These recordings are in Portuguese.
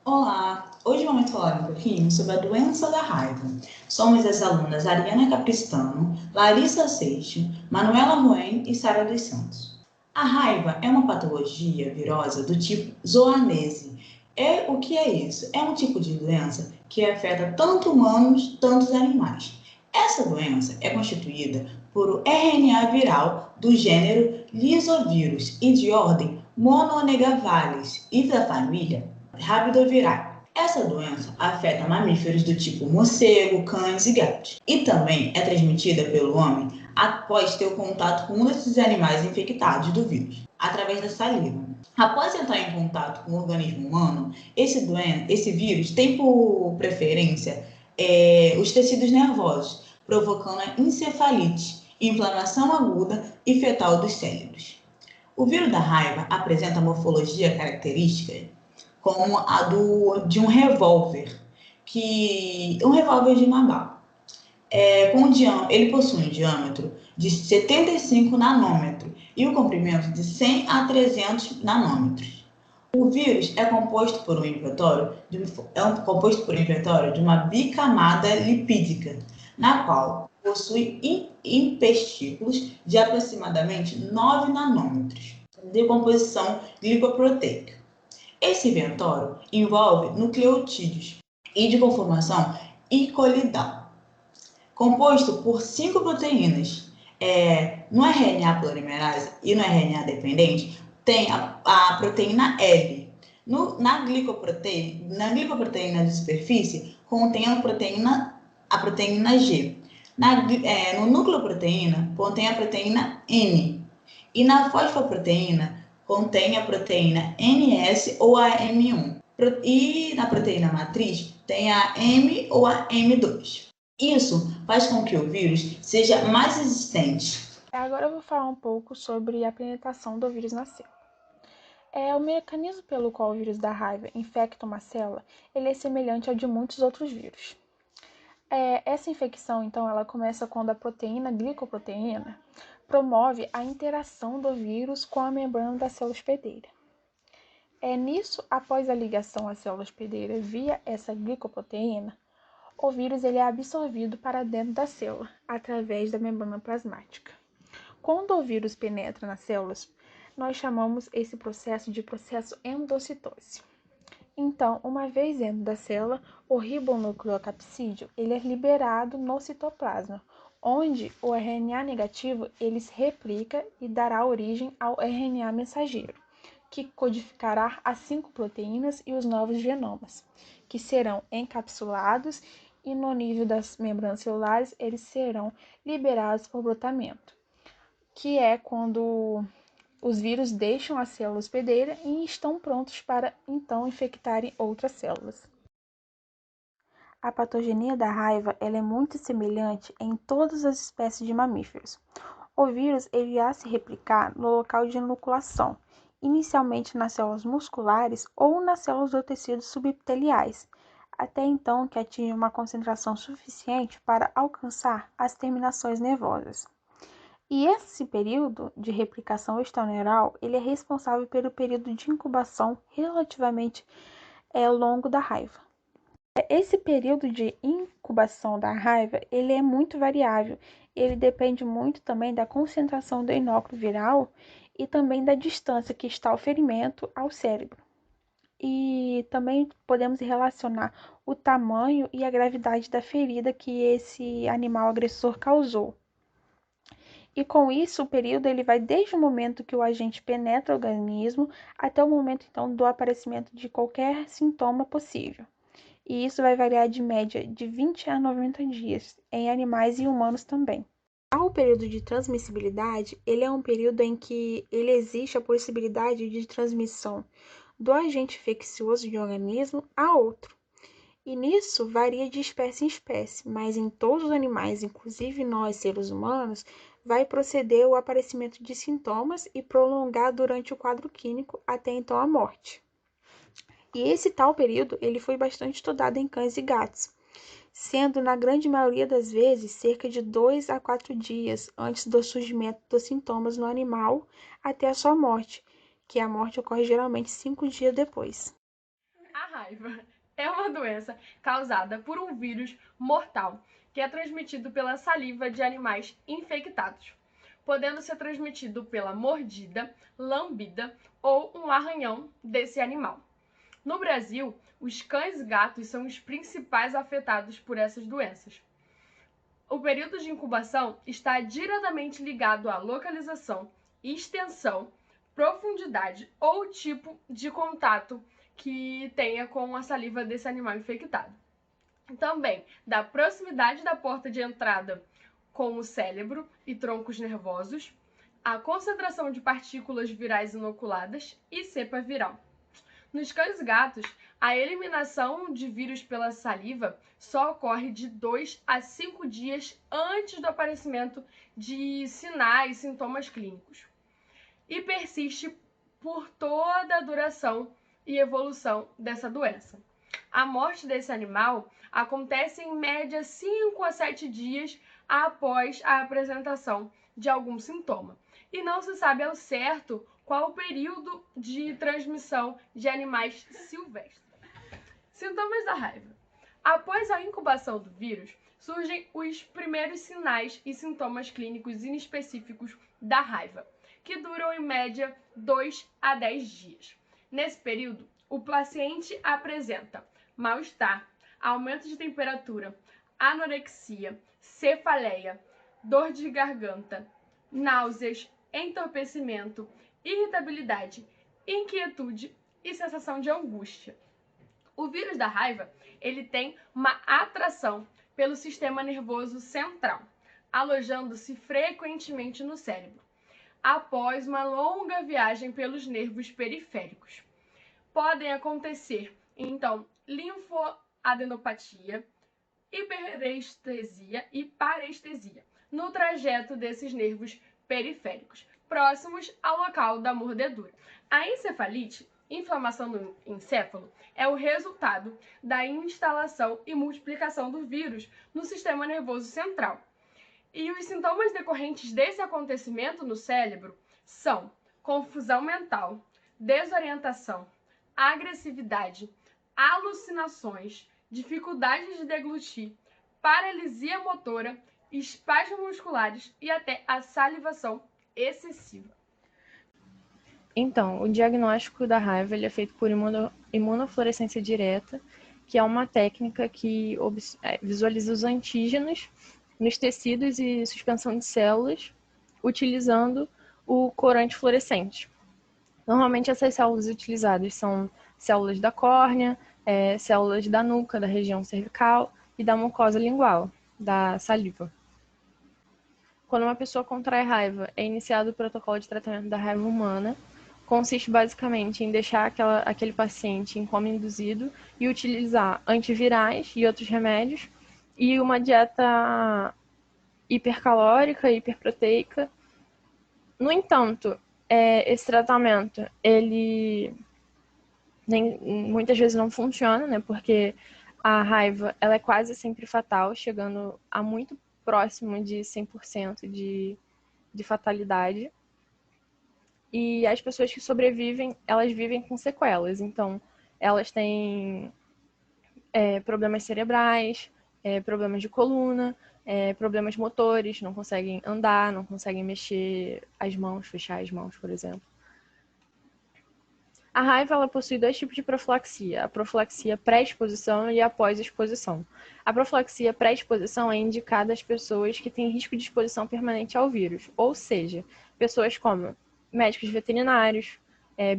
Olá! Hoje vamos falar um pouquinho sobre a doença da raiva. Somos as alunas Ariana Capristano, Larissa Seixo, Manuela Ruen e Sara dos Santos. A raiva é uma patologia virosa do tipo zoonose. O que é isso? É um tipo de doença que afeta tanto humanos, tanto animais. Essa doença é constituída por o RNA viral do gênero Lisovírus e de ordem Mononegavalis e da família Rabidovirais. Essa doença afeta mamíferos do tipo morcego, cães e gatos. E também é transmitida pelo homem após ter o contato com um desses animais infectados do vírus, através da saliva. Após entrar em contato com o organismo humano, esse vírus tem por preferência os tecidos nervosos, provocando a encefalite, inflamação aguda e fetal dos cérebros. O vírus da raiva apresenta morfologia característica como a de um revólver, um revólver de uma bala. Ele possui um diâmetro de 75 nanômetros e o comprimento de 100 a 300 nanômetros. O vírus é composto por um inventório de uma bicamada lipídica, na qual possui hipertículos de aproximadamente 9 nanômetros de composição glicoproteica. Esse inventório envolve nucleotídeos e de conformação icolidal, composto por 5 proteínas. No RNA polimerase e no RNA dependente, tem a proteína L. Na glicoproteína de superfície, contém a proteína G. No nucleoproteína, contém a proteína N. E na fosfoproteína, contém a proteína NS ou a M1. E na proteína matriz, tem a M ou a M2. Isso faz com que o vírus seja mais resistente. Agora eu vou falar um pouco sobre a penetração do vírus na célula. O mecanismo pelo qual o vírus da raiva infecta uma célula, ele é semelhante ao de muitos outros vírus. Essa infecção, então, ela começa quando a proteína glicoproteína promove a interação do vírus com a membrana da célula hospedeira. Nisso, após a ligação à célula hospedeira via essa glicoproteína, o vírus ele é absorvido para dentro da célula, através da membrana plasmática. Quando o vírus penetra nas células, nós chamamos esse processo de processo endocitose. Então, uma vez dentro da célula, o ribonucleocapsídeo ele é liberado no citoplasma, onde o RNA negativo ele se replica e dará origem ao RNA mensageiro, que codificará as 5 proteínas e os novos genomas, que serão encapsulados e no nível das membranas celulares eles serão liberados por brotamento, que é quando os vírus deixam a célula hospedeira e estão prontos para então infectarem outras células. A patogenia da raiva ela é muito semelhante em todas as espécies de mamíferos. O vírus ele irá se replicar no local de inoculação, inicialmente nas células musculares ou nas células do tecido subepiteliais, até então que atinja uma concentração suficiente para alcançar as terminações nervosas. E esse período de replicação extraneural, ele é responsável pelo período de incubação relativamente longo da raiva. Esse período de incubação da raiva, ele é muito variável. Ele depende muito também da concentração do inóculo viral e também da distância que está o ferimento ao cérebro. E também podemos relacionar o tamanho e a gravidade da ferida que esse animal agressor causou. E com isso, o período ele vai desde o momento que o agente penetra o organismo até o momento então do aparecimento de qualquer sintoma possível. E isso vai variar de média de 20 a 90 dias em animais e humanos também. O período de transmissibilidade, ele é um período em que ele existe a possibilidade de transmissão do agente infeccioso de um organismo a outro. E nisso varia de espécie em espécie, mas em todos os animais, inclusive nós, seres humanos, vai proceder o aparecimento de sintomas e prolongar durante o quadro clínico até então a morte. E esse tal período, ele foi bastante estudado em cães e gatos, sendo na grande maioria das vezes cerca de 2 a 4 dias antes do surgimento dos sintomas no animal até a sua morte, que a morte ocorre geralmente 5 dias depois. A raiva é uma doença causada por um vírus mortal que é transmitido pela saliva de animais infectados, podendo ser transmitido pela mordida, lambida ou um arranhão desse animal. No Brasil, os cães e gatos são os principais afetados por essas doenças. O período de incubação está diretamente ligado à localização, extensão, profundidade ou tipo de contato que tenha com a saliva desse animal infectado. Também da proximidade da porta de entrada com o cérebro e troncos nervosos, a concentração de partículas virais inoculadas e cepa viral. Nos cães e gatos, a eliminação de vírus pela saliva só ocorre de 2 a 5 dias antes do aparecimento de sinais e sintomas clínicos e persiste por toda a duração e evolução dessa doença. A morte desse animal acontece em média 5 a 7 dias após a apresentação de algum sintoma. E não se sabe ao certo qual o período de transmissão de animais silvestres. Sintomas da raiva. Após a incubação do vírus, surgem os primeiros sinais e sintomas clínicos inespecíficos da raiva, que duram em média 2 a 10 dias. Nesse período, o paciente apresenta mal-estar, aumento de temperatura, anorexia, cefaleia, dor de garganta, náuseas, entorpecimento, irritabilidade, inquietude e sensação de angústia. O vírus da raiva, ele tem uma atração pelo sistema nervoso central, alojando-se frequentemente no cérebro, após uma longa viagem pelos nervos periféricos. Podem acontecer, então, linfoadenopatia, hiperestesia e parestesia no trajeto desses nervos periféricos, próximos ao local da mordedura. A encefalite, inflamação do encéfalo, é o resultado da instalação e multiplicação do vírus no sistema nervoso central. E os sintomas decorrentes desse acontecimento no cérebro são confusão mental, desorientação, agressividade, alucinações, dificuldade de deglutir, paralisia motora, espasmos musculares e até a salivação excessiva. Então, o diagnóstico da raiva ele é feito por imunofluorescência direta, que é uma técnica que visualiza os antígenos nos tecidos e suspensão de células, utilizando o corante fluorescente. Normalmente, essas células utilizadas são células da córnea, células da nuca, da região cervical e da mucosa lingual, da saliva. Quando uma pessoa contrai raiva, é iniciado o protocolo de tratamento da raiva humana. Consiste basicamente em deixar aquele paciente em coma induzido e utilizar antivirais e outros remédios e uma dieta hipercalórica e hiperproteica. No entanto, esse tratamento, ele muitas vezes não funciona, né? Porque a raiva ela é quase sempre fatal, chegando a muito próximo de 100% de fatalidade. E as pessoas que sobrevivem, elas vivem com sequelas. Então, elas têm problemas cerebrais, problemas de coluna, problemas motores, não conseguem andar, não conseguem mexer as mãos, fechar as mãos, por exemplo. A raiva ela possui 2 tipos de profilaxia, a profilaxia pré-exposição e a pós-exposição. A profilaxia pré-exposição é indicada às pessoas que têm risco de exposição permanente ao vírus, ou seja, pessoas como médicos veterinários,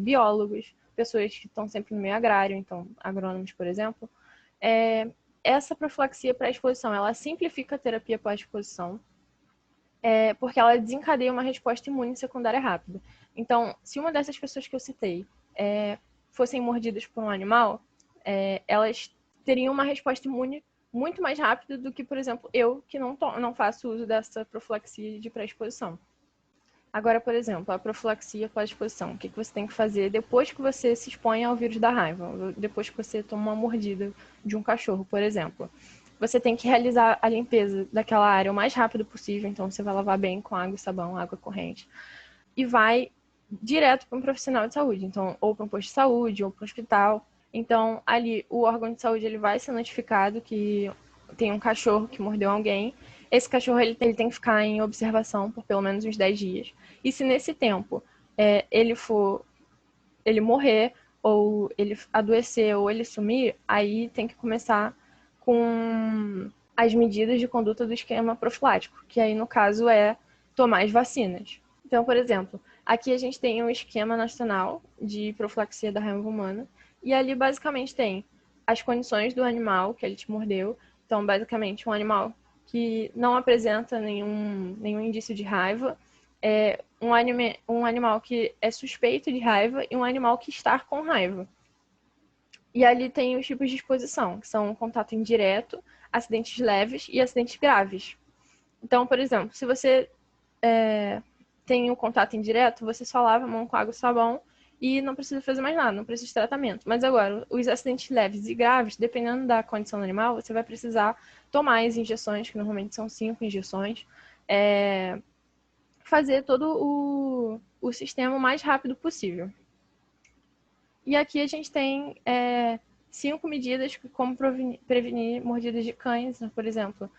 biólogos, pessoas que estão sempre no meio agrário, então agrônomos, por exemplo. Essa profilaxia pré-exposição, ela simplifica a terapia pós-exposição, porque ela desencadeia uma resposta imune secundária rápida. Então, se uma dessas pessoas que eu citei fossem mordidas por um animal, elas teriam uma resposta imune muito mais rápida do que, por exemplo, eu, que não faço uso dessa profilaxia de pré-exposição. Agora, por exemplo, a profilaxia pós-exposição. O que você tem que fazer depois que você se expõe ao vírus da raiva? Depois que você toma uma mordida de um cachorro, por exemplo. Você tem que realizar a limpeza daquela área o mais rápido possível. Então, você vai lavar bem com água e sabão, água corrente. E vai direto para um profissional de saúde. Então, ou para um posto de saúde, ou para um hospital. Então, ali, o órgão de saúde ele vai ser notificado que tem um cachorro que mordeu alguém. Esse cachorro ele tem que ficar em observação por pelo menos uns 10 dias. E se nesse tempo ele morrer, ou ele adoecer, ou ele sumir, aí tem que começar com as medidas de conduta do esquema profilático, que aí, no caso, é tomar as vacinas. Então, por exemplo, aqui a gente tem um esquema nacional de profilaxia da raiva humana, e ali basicamente tem as condições do animal que ele te mordeu. Então, basicamente, um animal que não apresenta nenhum indício de raiva, um animal que é suspeito de raiva e um animal que está com raiva. E ali tem os tipos de exposição, que são contato indireto, acidentes leves e acidentes graves. Então, por exemplo, se você tem o contato indireto, você só lava a mão com água e sabão e não precisa fazer mais nada, não precisa de tratamento. Mas agora, os acidentes leves e graves, dependendo da condição do animal, você vai precisar tomar as injeções, que normalmente são 5 injeções, fazer todo o sistema o mais rápido possível. E aqui a gente tem 5 medidas como prevenir mordidas de cães, por exemplo.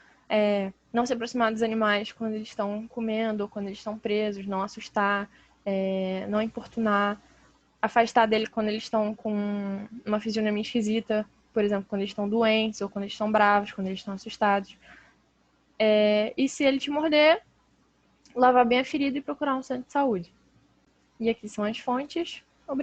Não se aproximar dos animais quando eles estão comendo ou quando eles estão presos, não assustar, não importunar, afastar dele quando eles estão com uma fisionomia esquisita, por exemplo, quando eles estão doentes ou quando eles estão bravos, quando eles estão assustados. E se ele te morder, lavar bem a ferida e procurar um centro de saúde. E aqui são as fontes.